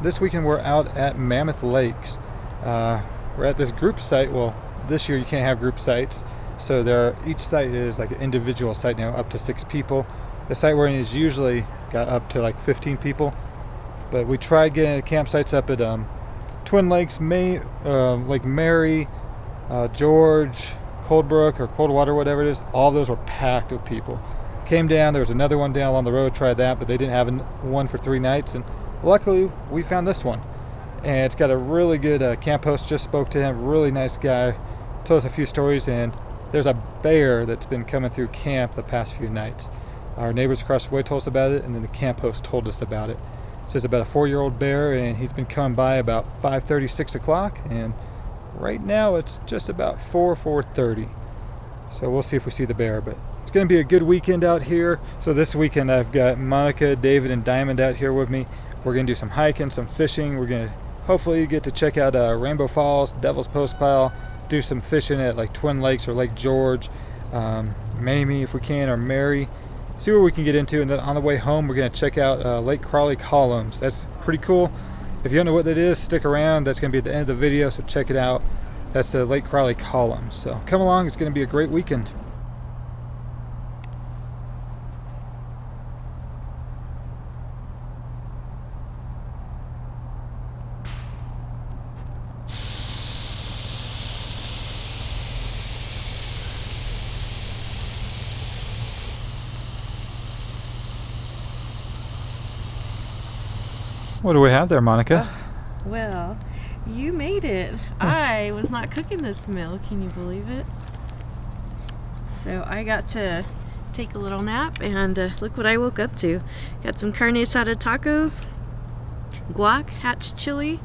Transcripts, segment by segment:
this weekend we're out at Mammoth Lakes. We're at this group site. Well, this year you can't have group sites, so each site is like an individual site now, up to 6 people. The site we're in is usually got up to like 15 people, but we tried getting campsites up at Twin Lakes, Lake Mary, George, Coldbrook or Coldwater, whatever it is. All those were packed with people. Came down, there was another one down along the road, tried that, but they didn't have one for 3 nights, and luckily we found this one. And it's got a really good camp host. Just spoke to him, really nice guy, told us a few stories, and there's a bear that's been coming through camp the past few nights. Our neighbors across the way told us about it, and then the camp host told us about it. So it's about a 4-year-old bear, and he's been coming by about 5:30, 6 o'clock, and right now it's just about 4:30. So we'll see if we see the bear, but it's going to be a good weekend out here. So this weekend I've got Monica, David, and Diamond out here with me. We're going to do some hiking, some fishing. We're going to hopefully get to check out Rainbow Falls, Devils Postpile, do some fishing at like Twin Lakes or Lake George, Mamie if we can, or Mary. See what we can get into, and then on the way home we're going to check out Lake Crowley columns. That's pretty cool. If you don't know what that is, stick around. That's going to be at the end of the video, so check it out. That's the Lake Crowley columns. So come along, it's going to be a great weekend. What do we have there, Monica? Well, you made it. I was not cooking this meal. Can you believe it? So I got to take a little nap, and look what I woke up to. Got some carne asada tacos, guac, hatch chili,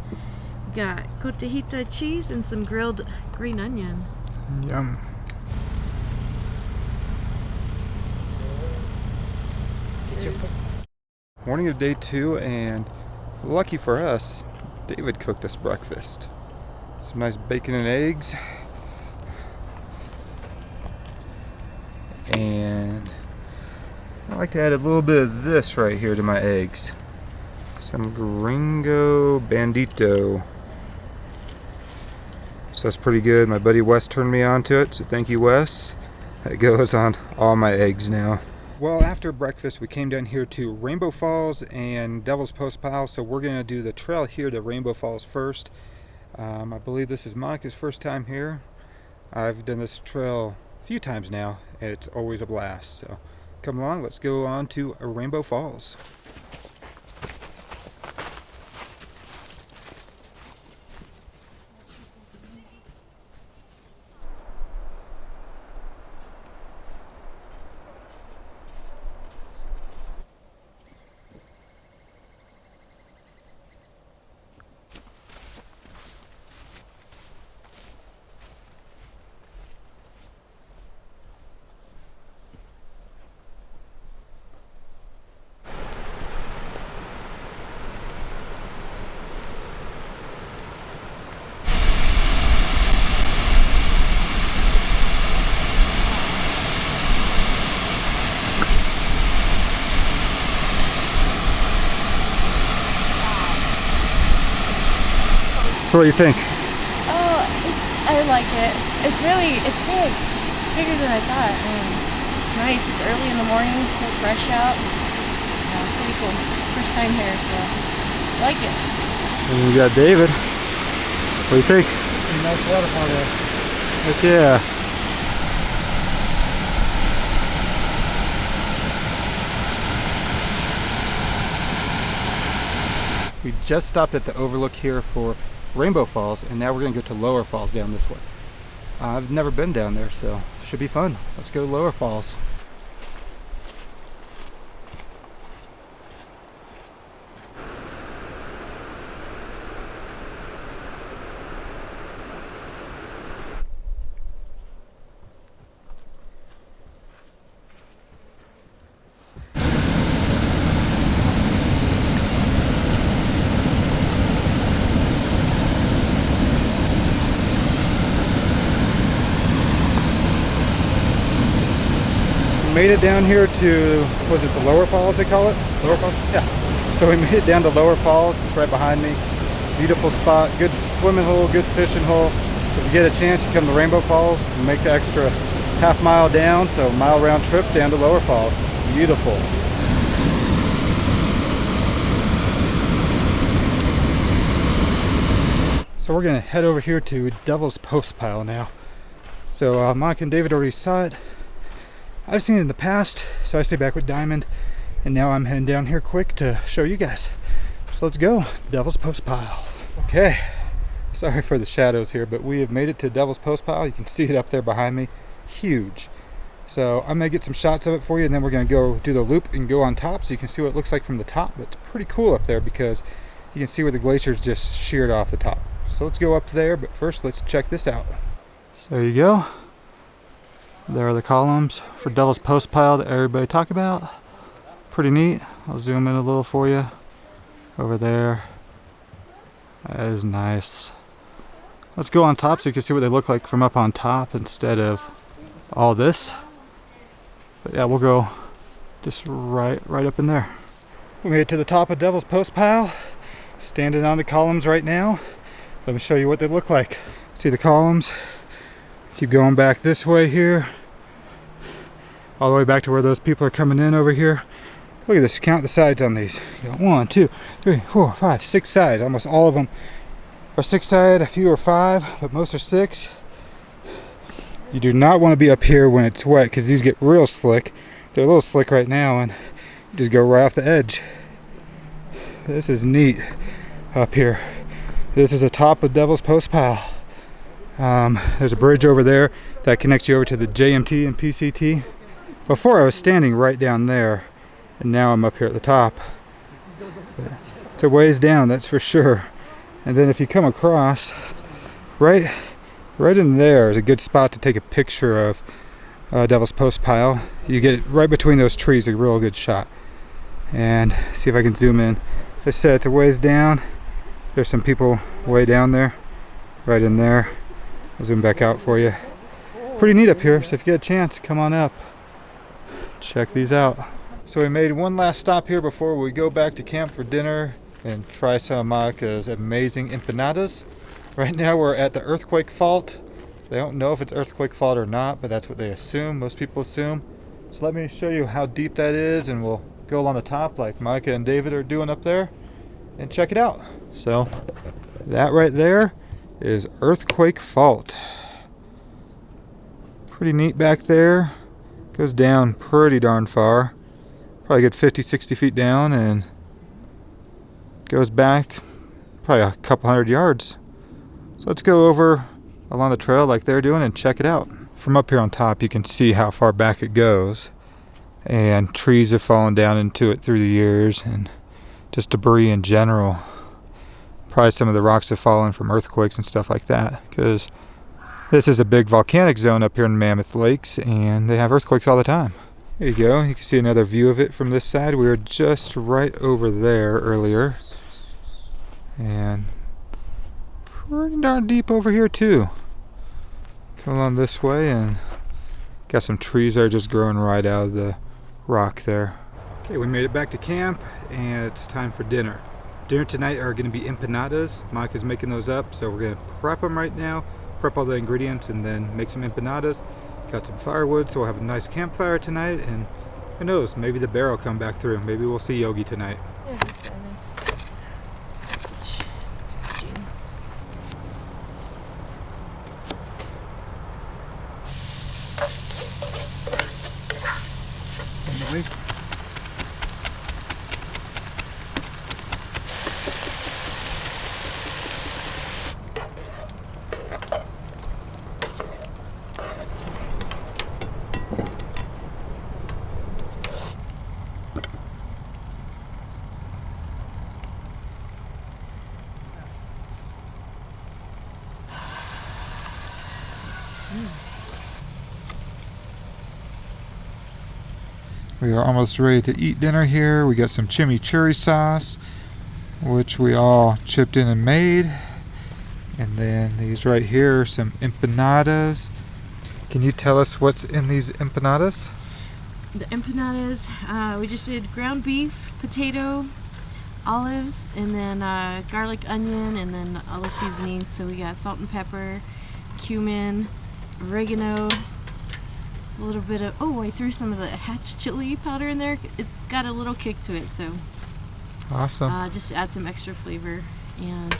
got cotejita cheese, and some grilled green onion. Yum. Morning of day 2, and lucky for us, David cooked us breakfast. Some nice bacon and eggs. And I like to add a little bit of this right here to my eggs. Some Gringo Bandito. So that's pretty good. My buddy Wes turned me on to it, so thank you, Wes. That goes on all my eggs now. Well, after breakfast, we came down here to Rainbow Falls and Devils Postpile, so we're going to do the trail here to Rainbow Falls first. I believe this is Monica's first time here. I've done this trail a few times now, and it's always a blast. So come along, let's go on to Rainbow Falls. So what do you think? Oh, I like it. It's big. It's bigger than I thought. It's nice. It's early in the morning, still fresh out. Pretty cool. First time here, so I like it. And we got David. What do you think? It's a nice waterfall there. Heck yeah. We just stopped at the overlook here for Rainbow Falls, and now we're going to go to Lower Falls down this way. I've never been down there, so should be fun. Let's go to Lower Falls. Made it down here to, was it the Lower Falls they call it? Lower Falls? Yeah. So we made it down to Lower Falls. It's right behind me. Beautiful spot, good swimming hole, good fishing hole. So if you get a chance, you come to Rainbow Falls and make the extra half mile down, so mile round trip down to Lower Falls. It's beautiful. So we're gonna head over here to Devils Postpile now. So Mike and David already saw it. I've seen it in the past, so I stay back with Diamond, and now I'm heading down here quick to show you guys. So let's go, Devils Postpile. Okay, sorry for the shadows here, but we have made it to Devils Postpile. You can see it up there behind me, huge. So I'm gonna get some shots of it for you, and then we're gonna go do the loop and go on top so you can see what it looks like from the top. But it's pretty cool up there because you can see where the glacier's just sheared off the top. So let's go up there, but first let's check this out. So there you go. There are the columns for Devils Postpile that everybody talk about. Pretty neat. I'll zoom in a little for you. Over there. That is nice. Let's go on top so you can see what they look like from up on top instead of all this. But yeah, we'll go just right up in there. We made it to the top of Devils Postpile. Standing on the columns right now. Let me show you what they look like. See the columns? Keep going back this way here. All the way back to where those people are coming in over here. Look at this, count the sides on these. You got 1, 2, 3, 4, 5, 6 sides. Almost all of them are 6-sided, a few are 5, but most are 6. You do not want to be up here when it's wet because these get real slick. They're a little slick right now and you just go right off the edge. This is neat up here. This is the top of Devils Postpile. There's a bridge over there that connects you over to the JMT and PCT. Before I was standing right down there, and now I'm up here at the top. But it's a ways down, that's for sure. And then if you come across, right in there is a good spot to take a picture of Devils Postpile. You get right between those trees, a real good shot. And see if I can zoom in. As I said, it's a ways down. There's some people way down there, right in there. I'll zoom back out for you. Pretty neat up here, so if you get a chance, come on up. Check these out. So we made one last stop here before we go back to camp for dinner and try some of Monica's amazing empanadas. Right now we're at the earthquake fault. They don't know if it's earthquake fault or not, but that's what they assume. Most people assume. So let me show you how deep that is, and we'll go along the top like Monica and David are doing up there and check it out. So that right there is earthquake fault. Pretty neat back there. Goes down pretty darn far. Probably a good 50-60 feet down and goes back probably a couple hundred yards. So let's go over along the trail like they're doing and check it out. From up here on top you can see how far back it goes, and trees have fallen down into it through the years and just debris in general. Probably some of the rocks have fallen from earthquakes and stuff like that, because this is a big volcanic zone up here in Mammoth Lakes and they have earthquakes all the time. There you go, you can see another view of it from this side. We were just right over there earlier, and pretty darn deep over here too. Come along this way and got some trees that are just growing right out of the rock there. Okay, we made it back to camp and it's time for dinner. Dinner tonight are going to be empanadas. Monica's making those up, so we're going to prep them right now. Prep all the ingredients and then make some empanadas. Got some firewood, so we'll have a nice campfire tonight, and who knows, maybe the bear will come back through. Maybe we'll see Yogi tonight. Yeah, that's very nice. We are almost ready to eat dinner here. We got some chimichurri sauce, which we all chipped in and made. And then these right here are some empanadas. Can you tell us what's in these empanadas? The empanadas, we just did ground beef, potato, olives, and then garlic, onion, and then all the seasonings. So we got salt and pepper, cumin, oregano, a little bit of, oh, I threw some of the hatch chili powder in there. It's got a little kick to it, so Awesome. just to add some extra flavor. And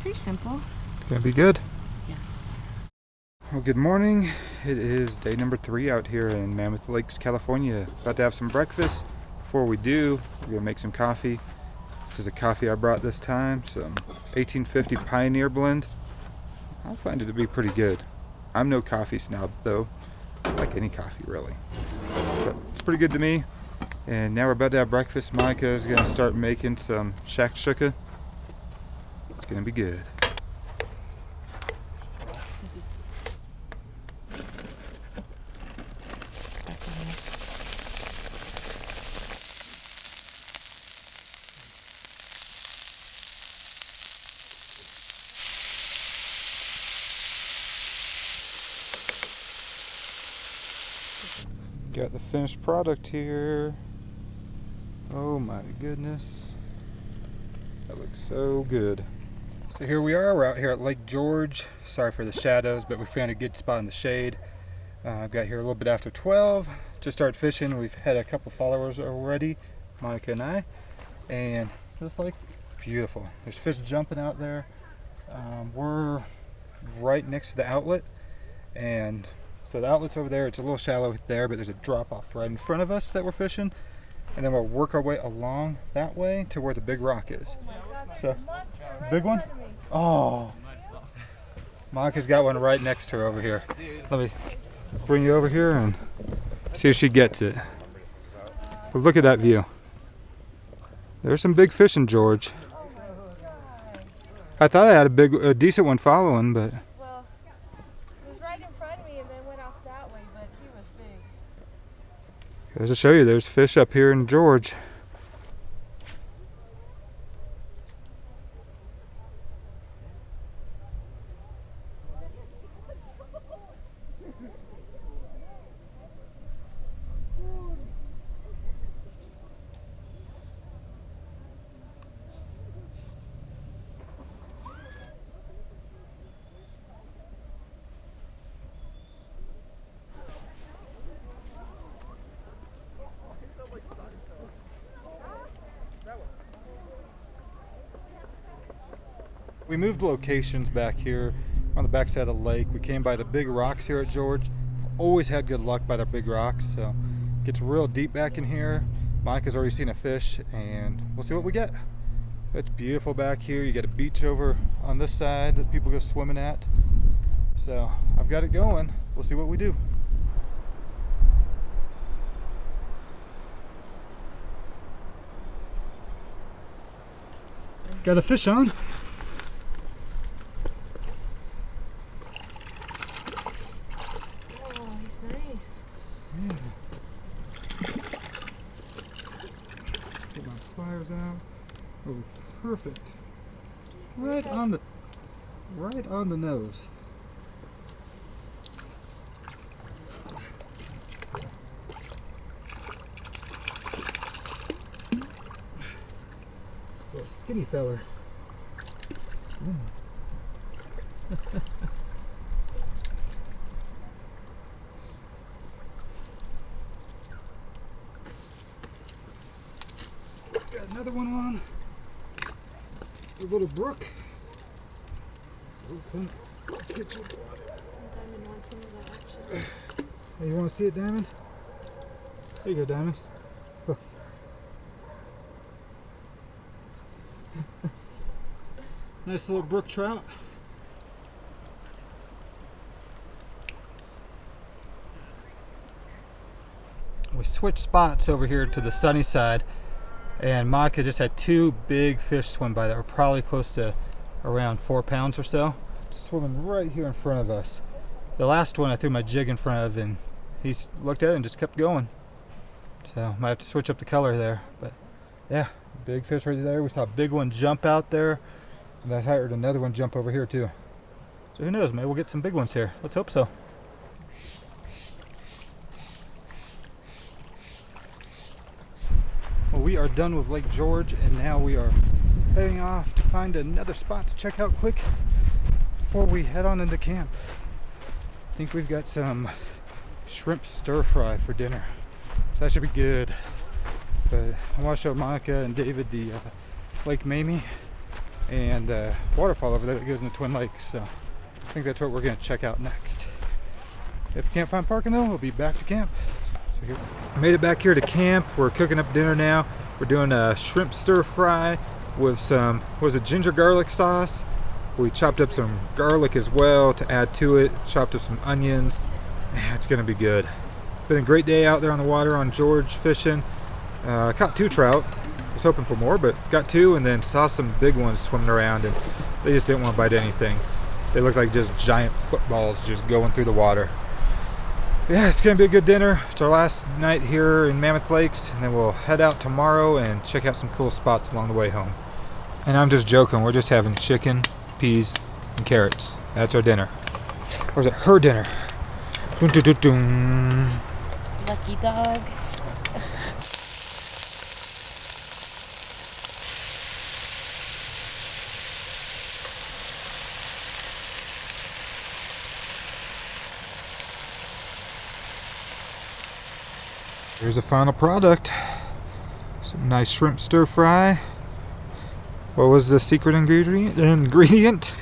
pretty simple. Gonna be good. Yes. Well, good morning. It is day number 3 out here in Mammoth Lakes, California. About to have some breakfast. Before we do, we're gonna make some coffee. This is a coffee I brought this time, some 1850 Pioneer blend. I find it to be pretty good. I'm no coffee snob though. I like any coffee really. But it's pretty good to me. And now we're about to have breakfast. Monica is gonna start making some shakshuka. It's gonna be good. Got the finished product here. Oh my goodness. That looks so good. So here we are, we're out here at Lake George. Sorry for the shadows, but we found a good spot in the shade. I've got here a little bit after 12. Just started fishing. We've had a couple followers already, Monica and I. And just like beautiful. There's fish jumping out there. We're right next to the outlet. And so the outlet's over there. It's a little shallow there, but there's a drop off right in front of us that we're fishing. And then we'll work our way along that way to where the big rock is. So, big one? Oh, Monica's got one right next to her over here. Let me bring you over here and see if she gets it. But look at that view. There's some big fish in George. I thought I had a decent one following, but Well, he was right in front of me and then went off that way, but he was big. as I show you, there's fish up here in George. We moved locations back here on the backside of the lake. We came by the big rocks here at George. Always had good luck by the big rocks, so it gets real deep back in here. Monica's already seen a fish, and we'll see what we get. It's beautiful back here. You got a beach over on this side that people go swimming at. So I've got it going. We'll see what we do. Got a fish on. Get my pliers out. Oh, perfect. Right on the nose. Little skinny feller. Got another one on. A little brook. Get your water. Diamond wants some of that action. Hey, you want to see it, Diamond? There you go, Diamond. Look. Nice little brook trout. We switched spots over here to the sunny side, and Monica just had 2 big fish swim by that were probably close to around 4 pounds or so, just swimming right here in front of us. The last one I threw my jig in front of, and he looked at it and just kept going. So might have to switch up the color there, but yeah, big fish right there. We saw a big one jump out there, and I heard another one jump over here too. So who knows, maybe we'll get some big ones here. Let's hope so. Well, we are done with Lake George, and now we are heading off to find another spot to check out quick before we head on into camp. I think we've got some shrimp stir fry for dinner, so that should be good. But I want to show Monica and David the Lake Mamie and the waterfall over there that goes in the Twin Lakes, so I think that's what we're going to check out next. If we can't find parking though, we'll be back to camp. So here, made it back here to camp. We're cooking up dinner now. We're doing a shrimp stir fry with some, ginger garlic sauce. We chopped up some garlic as well to add to it. Chopped up some onions. Man, it's gonna be good. Been a great day out there on the water on George fishing. Caught 2 trout. Was hoping for more, but got 2, and then saw some big ones swimming around, and they just didn't want to bite anything. They looked like just giant footballs just going through the water. Yeah, it's gonna be a good dinner. It's our last night here in Mammoth Lakes, and then we'll head out tomorrow and check out some cool spots along the way home. And I'm just joking, we're just having chicken, peas, and carrots. That's our dinner. Or is it her dinner? Dun, dun, dun, dun. Lucky dog. Here's the final product. Some nice shrimp stir fry. What was the secret ingredient?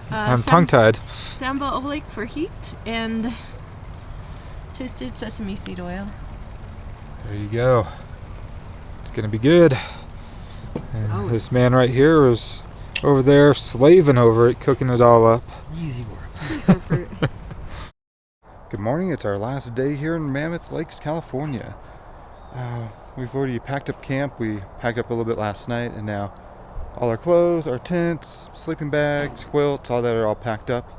I'm tongue-tied. Samba oleic for heat and toasted sesame seed oil. There you go. It's gonna be good. And this man right here is over there slaving over it, cooking it all up. Easy work. Good morning. It's our last day here in Mammoth Lakes, California. We've already packed up camp. We packed up a little bit last night, and now all our clothes, our tents, sleeping bags, quilts, all that are all packed up.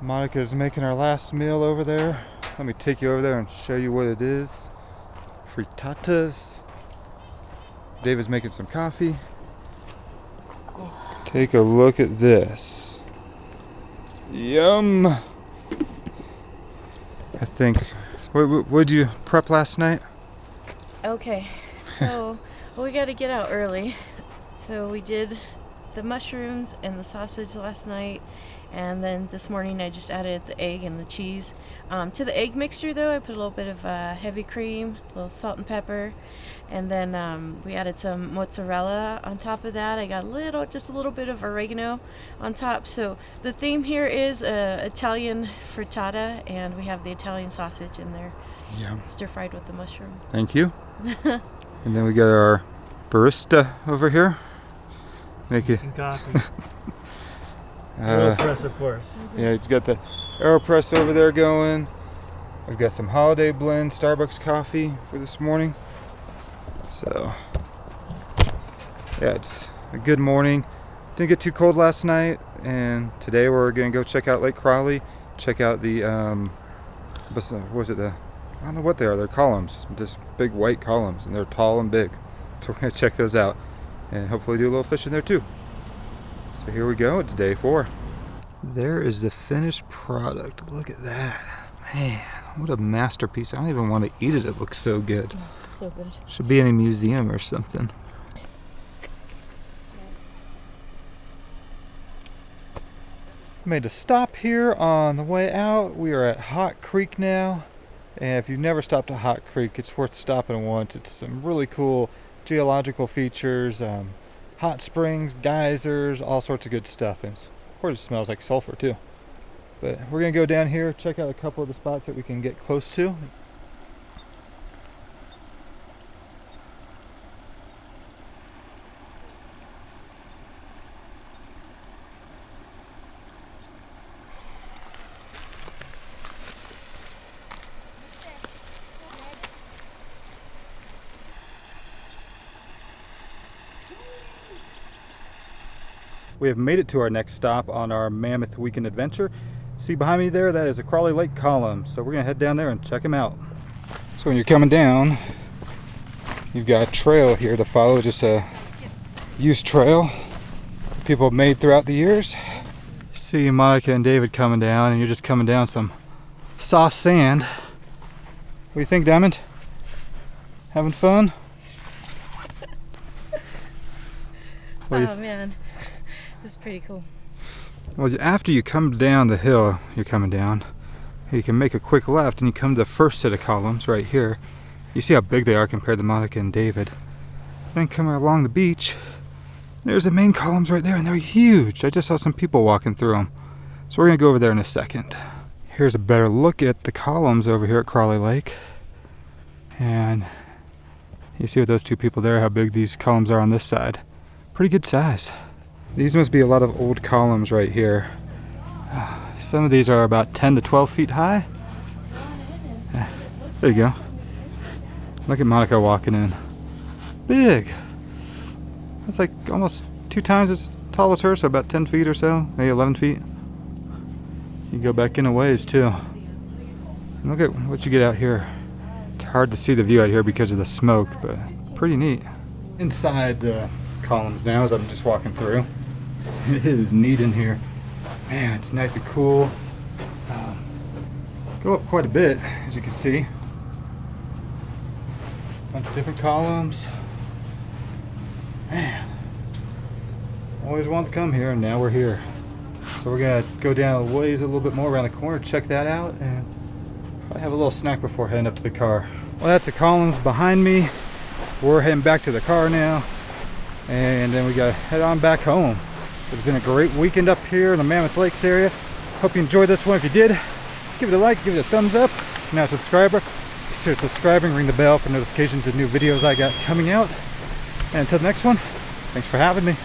Monica's making our last meal over there. Let me take you over there and show you what it is. Frittatas. David's making some coffee. Take a look at this. Yum! I think. What did you prep last night? Okay, so we got to get out early. So we did the mushrooms and the sausage last night, and then this morning I just added the egg and the cheese. To the egg mixture though, I put a little bit of heavy cream, a little salt and pepper, and then we added some mozzarella on top of that. I got just a little bit of oregano on top. So the theme here is Italian frittata, and we have the Italian sausage in there. Yeah. Stir fried with the mushroom. Thank you. And then we got our barista over here. Making coffee. AeroPress, of course. Yeah, he's got the AeroPress over there going. We've got some Holiday Blend Starbucks coffee for this morning. So, yeah, it's a good morning. Didn't get too cold last night, and today we're going to go check out Lake Crowley. Check out the, what was it, I don't know what they are. They're columns, just big white columns, and they're tall and big. So we're going to check those out and hopefully do a little fishing there too. So here we go. It's day 4. There is the finished product. Look at that. Man, what a masterpiece. I don't even want to eat it. It looks so good. Oh, it's so good. Should be in a museum or something. Made a stop here on the way out. We are at Hot Creek now. And if you've never stopped at Hot Creek, it's worth stopping once. It's some really cool geological features, hot springs, geysers, all sorts of good stuff. And of course it smells like sulfur too. But we're going to go down here, check out a couple of the spots that we can get close to. We have made it to our next stop on our Mammoth weekend adventure. See behind me there, that is a Crowley Lake column. So we're gonna head down there and check them out. So when you're coming down, you've got a trail here to follow, just a used trail people have made throughout the years. See Monica and David coming down, and you're just coming down some soft sand. What do you think, Diamond? Having fun? What do you Oh man, this is pretty cool. Well, after you come down the hill, you're coming down, you can make a quick left and you come to the first set of columns right here. You see how big they are compared to Monica and David. Then coming along the beach, there's the main columns right there, and they're huge. I just saw some people walking through them. So we're gonna go over there in a second. Here's a better look at the columns over here at Crowley Lake. And you see with those two people there how big these columns are on this side. Pretty good size. These must be a lot of old columns right here. Some of these are about 10 to 12 feet high. There you go. Look at Monica walking in. Big. That's like almost 2 times as tall as her, so about 10 feet or so, maybe 11 feet. You go back in a ways too. And look at what you get out here. It's hard to see the view out here because of the smoke, but pretty neat. Inside the columns now as I'm just walking through. It is neat in here. Man, it's nice and cool. Go up quite a bit, as you can see. Bunch of different columns. Man, always wanted to come here, and now we're here. So we're gonna go down a ways a little bit more around the corner, check that out, and probably have a little snack before heading up to the car. Well, that's the columns behind me. We're heading back to the car now, and then we gotta head on back home. It's been a great weekend up here in the Mammoth Lakes area. Hope you enjoyed this one. If you did, give it a like, give it a thumbs up. If you're not a subscriber, consider subscribing, ring the bell for notifications of new videos I got coming out. And until the next one, thanks for having me.